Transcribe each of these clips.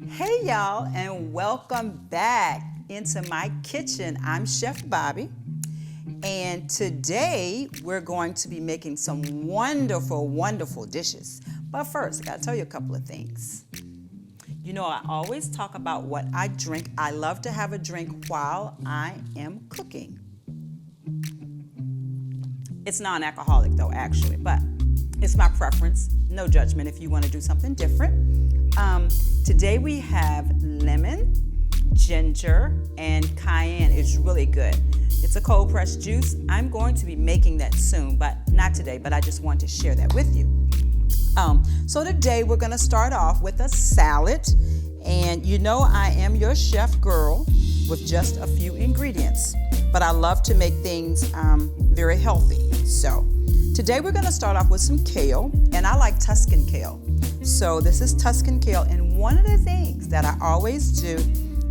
Hey y'all, and welcome back into my kitchen. I'm Chef Bobbi, and today we're going to be making some wonderful dishes. But first, I gotta tell you a couple of things. You know, I always talk about what I drink. I love to have a drink while I am cooking. It's non-alcoholic though, actually, but it's my preference. No judgment if you want to do something different. Today we have lemon, ginger, and cayenne. It's really good. It's a cold pressed juice. I'm going to be making that soon, but not today, but I just want to share that with you. So today we're going to start off with a salad, and you know I am your chef girl with just a few ingredients, but I love to make things very healthy. So today we're going to start off with some kale, and I like Tuscan kale. So this is Tuscan kale, and one of the things that I always do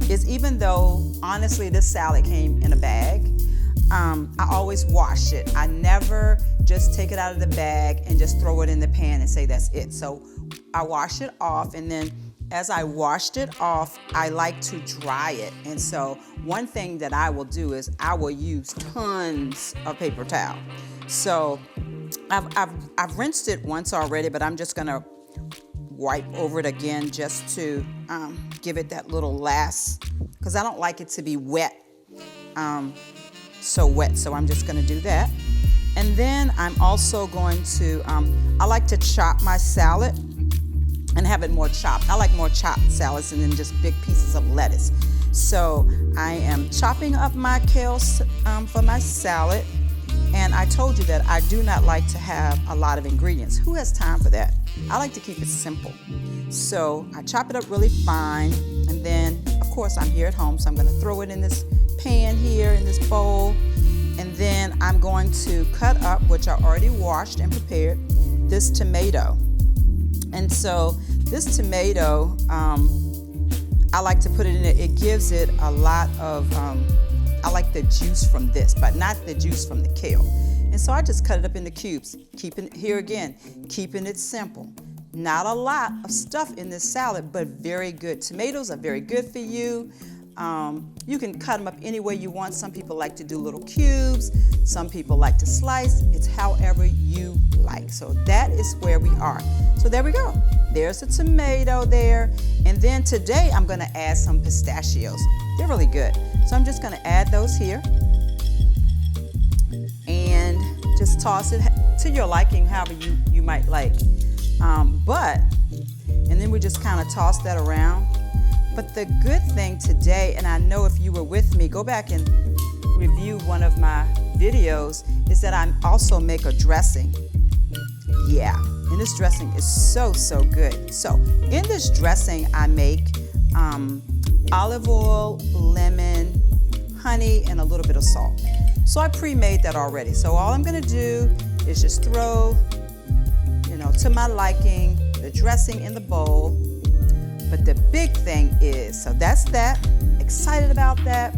is, even though honestly this salad came in a bag, I always wash it. I never just take it out of the bag and just throw it in the pan and say that's it. So I wash it off, and then as I washed it off, I like to dry it. And so one thing that I will do is I will use tons of paper towel. So I've rinsed it once already, but I'm just gonna wipe over it again just to give it that little last, because I don't like it to be wet, so wet. So I'm just gonna do that. And then I'm also going to, I like to chop my salad and have it more chopped. I like more chopped salads and then just big pieces of lettuce. So I am chopping up my kale for my salad. And I told you that I do not like to have a lot of ingredients. Who has time for that? I like to keep it simple. So I chop it up really fine. And then, of course, I'm here at home, so I'm gonna throw it in this pan here, in this bowl. And then I'm going to cut up, which I already washed and prepared, this tomato. And so this tomato, I like to put it in it. It gives it a lot of, I like the juice from this, but not the juice from the kale. And so I just cut it up into cubes, keeping it simple. Not a lot of stuff in this salad, but very good. Tomatoes are very good for you. You can cut them up any way you want. Some people like to do little cubes. Some people like to slice. It's however you like. So that is where we are. So there we go. There's a tomato there. And then today I'm gonna add some pistachios. They're really good. So I'm just gonna add those here. And just toss it to your liking, however you might like. And then we just kind of toss that around. But the good thing today, and I know if you were with me, go back and review one of my videos, is that I also make a dressing. Yeah, and this dressing is so good. So in this dressing, I make olive oil, lemon, honey, and a little bit of salt. So I pre-made that already. So all I'm gonna do is just throw, to my liking, the dressing in the bowl. But the big thing is, so that's that. Excited about that,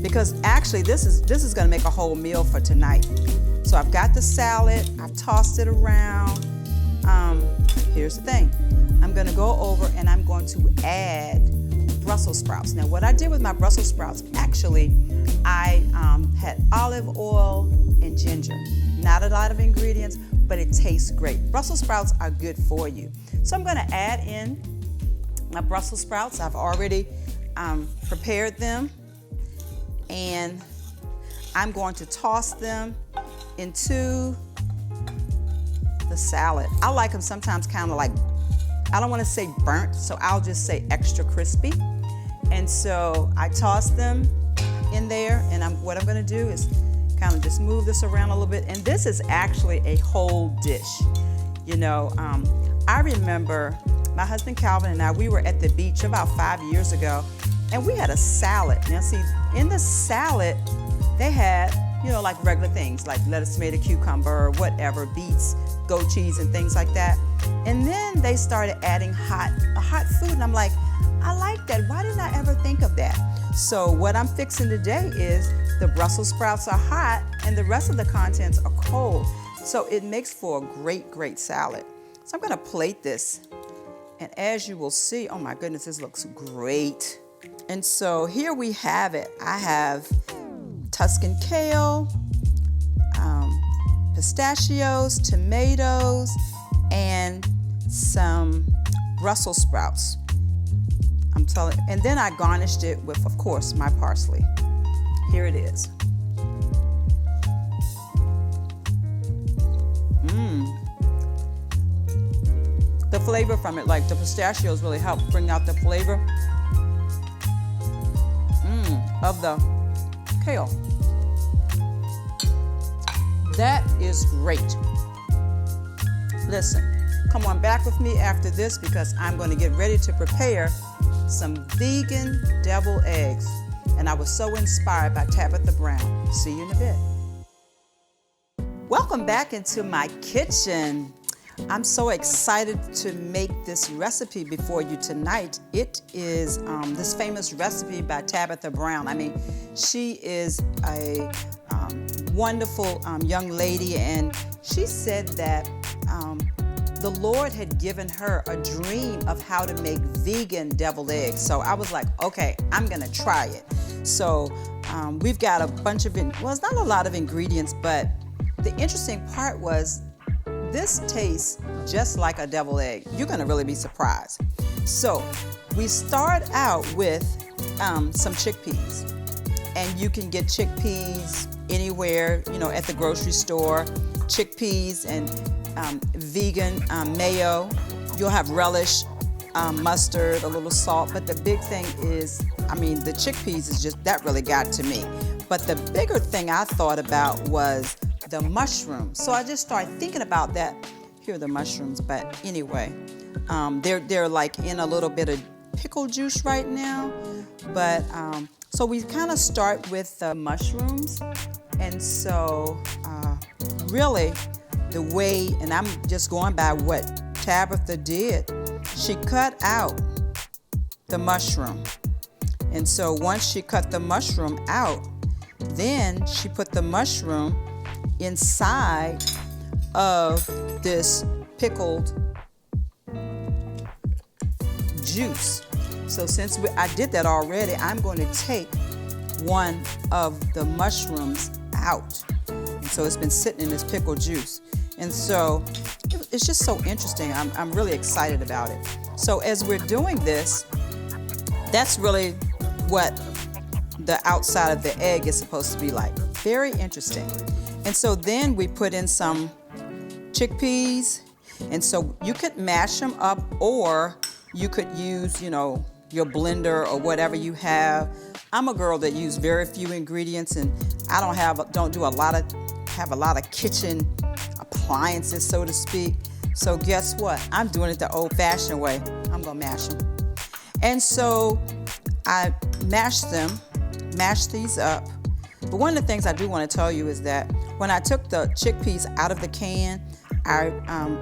because actually this is gonna make a whole meal for tonight. So I've got the salad, I've tossed it around. Here's the thing. I'm gonna go over and I'm going to add Brussels sprouts. Now what I did with my Brussels sprouts, actually, I had olive oil and ginger. Not a lot of ingredients, but it tastes great. Brussels sprouts are good for you. So I'm gonna add in my Brussels sprouts. I've already prepared them, and I'm going to toss them into the salad. I like them sometimes kind of like, I don't want to say burnt, so I'll just say extra crispy. And so I toss them in there, and what I'm going to do is kind of just move this around a little bit. And this is actually a whole dish. I remember my husband Calvin and I, we were at the beach about 5 years ago, and we had a salad. Now see, in the salad, they had, like regular things like lettuce, tomato, cucumber, whatever, beets, goat cheese, and things like that. And then they started adding hot food, and I'm like, I like that. Why didn't I ever think of that? So what I'm fixing today is the Brussels sprouts are hot and the rest of the contents are cold. So it makes for a great salad. So I'm gonna plate this And as you will see, oh my goodness, this looks great. And so here we have it. I have Tuscan kale, pistachios, tomatoes, and some Brussels sprouts. I'm telling you. And then I garnished it with, of course, my parsley. Here it is. The flavor from it, like the pistachios really help bring out the flavor of the kale. That is great. Listen, come on back with me after this because I'm going to get ready to prepare some vegan deviled eggs. And I was so inspired by Tabitha Brown. See you in a bit. Welcome back into my kitchen. I'm so excited to make this recipe before you tonight. It is this famous recipe by Tabitha Brown. I mean, she is a wonderful young lady, and she said that the Lord had given her a dream of how to make vegan deviled eggs. So I was like, okay, I'm gonna try it. So we've got a bunch of, well, it's not a lot of ingredients, but the interesting part was this tastes just like a deviled egg. You're gonna really be surprised. So we start out with some chickpeas, and you can get chickpeas anywhere, you know, at the grocery store. Chickpeas and vegan mayo. You'll have relish, mustard, a little salt, but the big thing is, I mean, the chickpeas is just, that really got to me. But the bigger thing I thought about was the mushrooms. So I just started thinking about that. Here are the mushrooms, but anyway, they're like in a little bit of pickle juice right now. But so we kind of start with the mushrooms, and so really the way, and I'm just going by what Tabitha did. She cut out the mushroom, and so once she cut the mushroom out, then she put the mushroom inside of this pickled juice. So since I did that already, I'm going to take one of the mushrooms out. And so it's been sitting in this pickled juice. And so it's just so interesting. I'm really excited about it. So as we're doing this, that's really what the outside of the egg is supposed to be like. Very interesting. And so then we put in some chickpeas. And so you could mash them up, or you could use, you know, your blender or whatever you have. I'm a girl that uses very few ingredients, and I don't do a lot of kitchen appliances, so to speak. So guess what? I'm doing it the old-fashioned way. I'm gonna mash them. And so I mash these up. But one of the things I do want to tell you is that when I took the chickpeas out of the can, I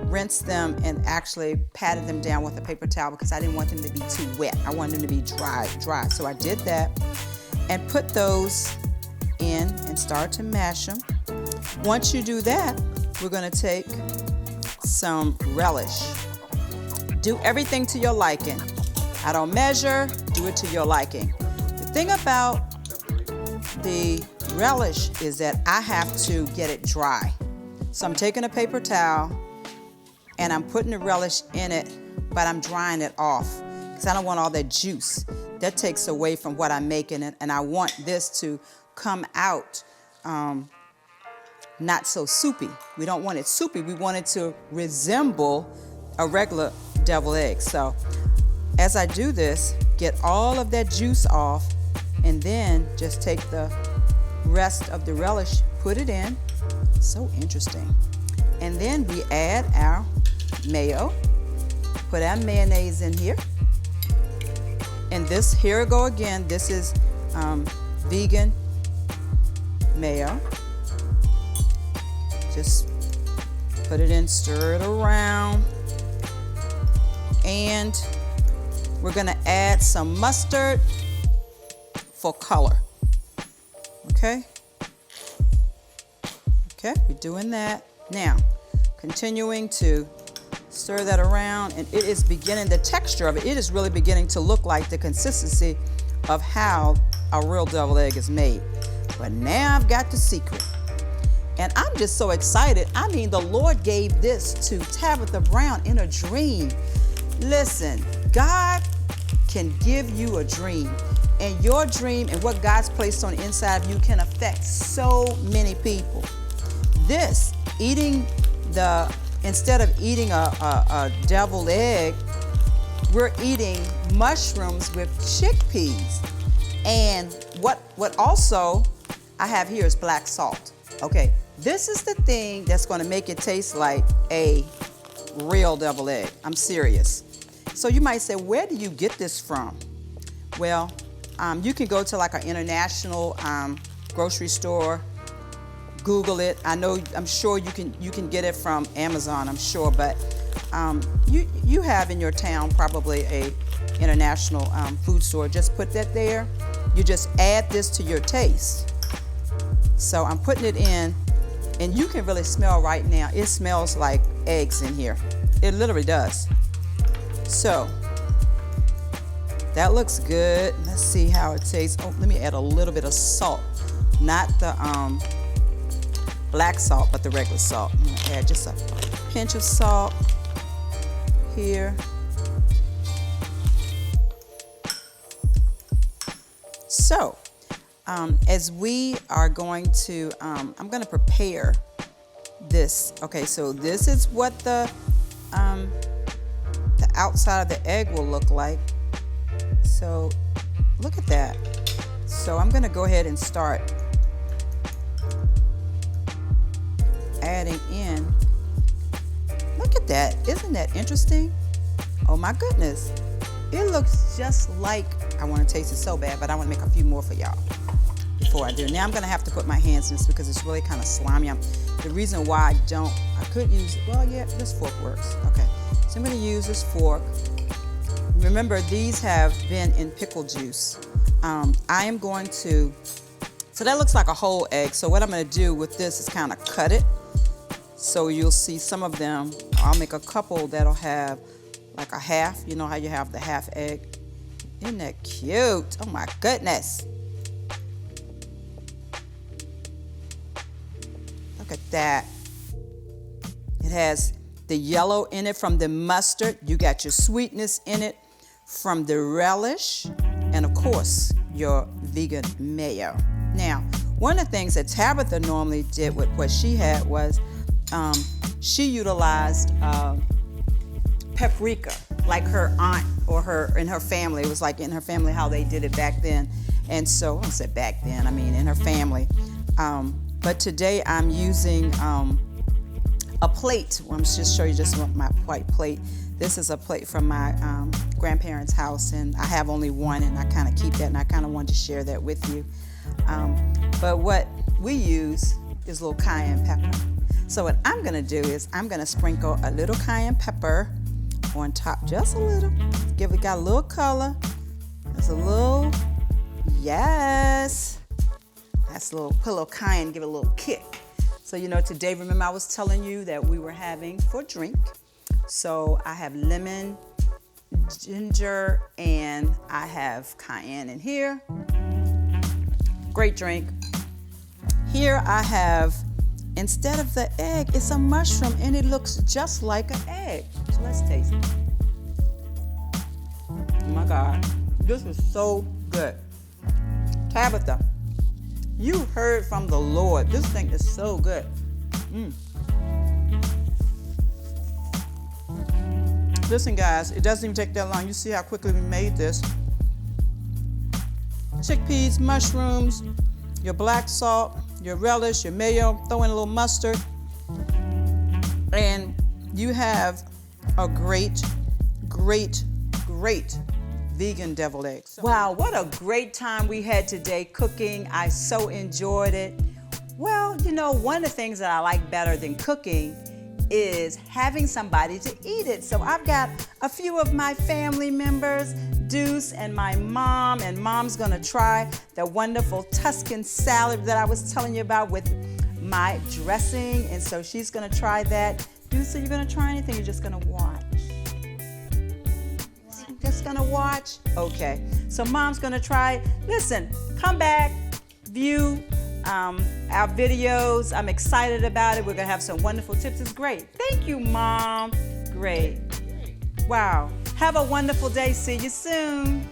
rinsed them and actually patted them down with a paper towel because I didn't want them to be too wet. I wanted them to be dry. So I did that and put those in and start to mash them. Once you do that, we're going to take some relish. Do everything to your liking. I don't measure, do it to your liking. The thing about the relish is that I have to get it dry. So I'm taking a paper towel and I'm putting the relish in it, but I'm drying it off because I don't want all that juice. That takes away from what I'm making, and I want this to come out not so soupy. We don't want it soupy. We want it to resemble a regular deviled egg. So as I do this, get all of that juice off, and then just take the rest of the relish, put it in. So interesting. And then we add our mayo. Put our mayonnaise in here. And this, here we go again. This is vegan mayo. Just put it in, stir it around. And we're gonna add some mustard for color. Okay? Okay, we're doing that. Now, continuing to Stir that around, and it is beginning, the texture of it is really beginning to look like the consistency of how a real deviled egg is made. But now I've got the secret. And I'm just so excited. I mean, the Lord gave this to Tabitha Brown in a dream. Listen, God can give you a dream. And your dream and what God's placed on the inside of you can affect so many people. This, instead of eating a deviled egg, we're eating mushrooms with chickpeas. And what also I have here is black salt. Okay, this is the thing that's going to make it taste like a real deviled egg. I'm serious. So you might say, where do you get this from? Well, you can go to like an international grocery store, Google it. I'm sure you can get it from Amazon, I'm sure, but you have in your town probably a international food store. Just put that there. You just add this to your taste. So I'm putting it in, and you can really smell right now. It smells like eggs in here. It literally does. So that looks good. Let's see how it tastes. Oh, let me add a little bit of salt. Not the black salt, but the regular salt. I'm gonna add just a pinch of salt here. So, as we are going to, I'm going to prepare this. Okay, so this is what the outside of the egg will look like. So, look at that. So I'm going to go ahead and start adding in. Look at that. Isn't that interesting? Oh my goodness. It looks just like, I want to taste it so bad, but I want to make a few more for y'all before I do. Now I'm going to have to put my hands in this because it's really kind of slimy. The reason why I could use, well, yeah, this fork works. Okay, so I'm going to use this fork. Remember, these have been in pickle juice. I am going to, so that looks like a whole egg. So what I'm going to do with this is kind of cut it. So you'll see some of them. I'll make a couple that'll have like a half. You know how you have the half egg? Isn't that cute? Oh my goodness. Look at that. It has the yellow in it from the mustard. You got your sweetness in it from the relish. And of course, your vegan mayo. Now, one of the things that Tabitha normally did with what she had was she utilized paprika, like her aunt or in her family. It was like in her family how they did it back then. And so, I said back then, I mean in her family. But today I'm using a plate. Well, I'm just show you just my white plate. This is a plate from my grandparents' house, and I have only one, and I kind of keep that, and I kind of wanted to share that with you. But what we use is a little cayenne pepper. So what I'm gonna do is I'm gonna sprinkle a little cayenne pepper on top, just a little. Give it, got a little color. There's a little, yes. That's a little, put a little cayenne, give it a little kick. So you know, today, remember I was telling you that we were having for drink. So I have lemon, ginger, and I have cayenne in here. Great drink. Here I have, instead of the egg, it's a mushroom, and it looks just like an egg. So let's taste it. Oh my God, this is so good. Tabitha, you heard from the Lord. This thing is so good. Listen, guys, it doesn't even take that long. You see how quickly we made this. Chickpeas, mushrooms, your black salt, your relish, your mayo, throw in a little mustard, and you have a great, great, great vegan deviled eggs. Wow, what a great time we had today cooking. I so enjoyed it. Well, you know, one of the things that I like better than cooking is having somebody to eat it. So I've got a few of my family members, Deuce and my mom, and mom's gonna try the wonderful Tuscan salad that I was telling you about with my dressing, and so she's gonna try that. So you're gonna try anything? You're just gonna watch. Just gonna watch? Okay. So mom's gonna try. Listen, come back, view our videos. I'm excited about it. We're gonna have some wonderful tips. It's great. Thank you, Mom. Great. Wow. Have a wonderful day. See you soon.